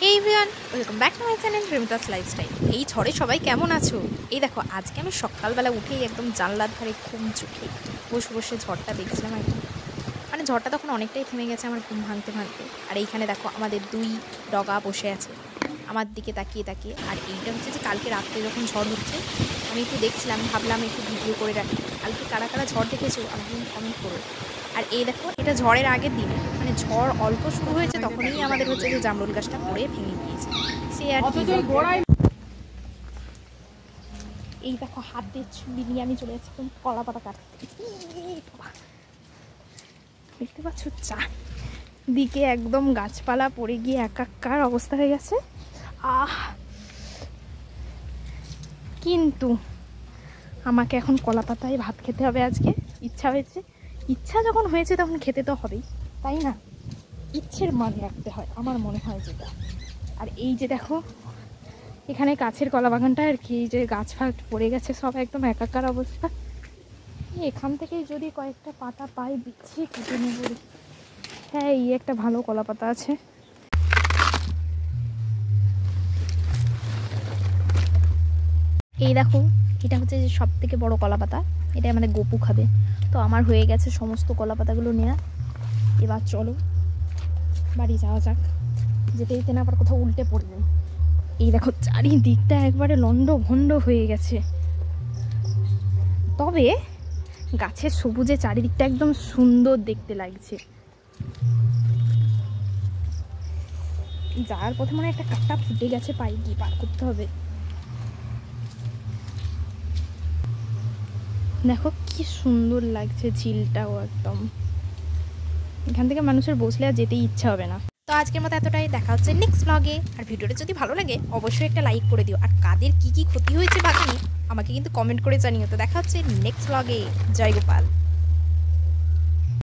এই everyone, welcome back to my channel Rimita's lifestyle. এই ঝড়ে সবাই কেমন আছো? এই দেখো, আজকে আমি সকালবেলা উঠেই একদম জানলার ধারে ঘুম চুকে বসে বসে ঝড়টা দেখছিলাম আর কি। মানে ঝড়টা তখন অনেকটাই থেমে গেছে আমার ঘুম ভাঙতে ভাঙতে। আর এইখানে দেখো আমাদের দুই ডগা বসে আছে আমার দিকে তাকিয়ে তাকিয়ে। আর এইটা হচ্ছে যে কালকে রাত্রে যখন ঝড় হচ্ছে আমি একটু দেখছিলাম, ভাবলাম একটু ভিডিও করে রাখি। কালকে কারা কারা ঝড় দেখেছো আমাকে কমেন্ট করো। আর এই দেখো, এটা ঝড়ের আগের দিন, মানে ঝড় অল্প শুরু হয়েছে তখনই আমাদের হচ্ছে যে জামরুল গাছটা পড়ে ভেঙে গিয়েছে। সে আর কি, এই দেখো হাত দিয়ে ছুরি নিয়ে আমি চলে যাচ্ছি কলা পাতা কাটতে। দেখতে পাচ্ছ চারদিকে একদম গাছপালা পড়ে গিয়ে একাকার অবস্থা হয়ে গেছে। কিন্তু আমাকে এখন কলা পাতায় ভাত খেতে হবে আজকে। ইচ্ছা হয়েছে, ইচ্ছা যখন হয়েছে তখন খেতে তো হবেই, তাই না? ইচ্ছের মান রাখতে হয় আমার মনে হয় যেটা। আর এই যে দেখো এখানে কাছের কলা বাগানটা আর কি, এই যে গাছ ফাট পড়ে গেছে সব, একদম একাকার অবস্থা। এখান থেকে যদি কয়েকটা পাতা পাই বিচ্ছি কেটে নেব। হ্যাঁ, এই একটা ভালো কলা পাতা আছে। এই দেখো, এটা হচ্ছে যে সব থেকে বড় কলা পাতা, এটা আমাদের গপু খাবে। তো আমার হয়ে গেছে সমস্ত কলা পাতাগুলো নেওয়া। এবার চলো বাড়ি যাওয়া যাক, যেতে যেতে না আবার কোথাও উল্টে পড়বে। এই দেখো চারিদিকটা একবারে লন্ড ভন্ড হয়ে গেছে, তবে গাছের সবুজে চারিদিকটা একদম সুন্দর দেখতে লাগছে। যাওয়ার পথে মনে একটা কাঁটা ফুটে গেছে, পায়ে গিয়ে পার করতে হবে। দেখো কি সুন্দর লাগছে ঝিলটাও একদম। এখান থেকে মানুষের বসলে আর যেতেই ইচ্ছা হবে না। তো আজকের মতো এতটাই, দেখা হচ্ছে নেক্সট ব্লগে। আর ভিডিওটা যদি ভালো লাগে অবশ্যই একটা লাইক করে দিও। আর কাদের কি কি ক্ষতি হয়েছে বাগানে আমাকে কিন্তু কমেন্ট করে জানিও। তো দেখা হচ্ছে নেক্সট ব্লগে। জয় গোপাল।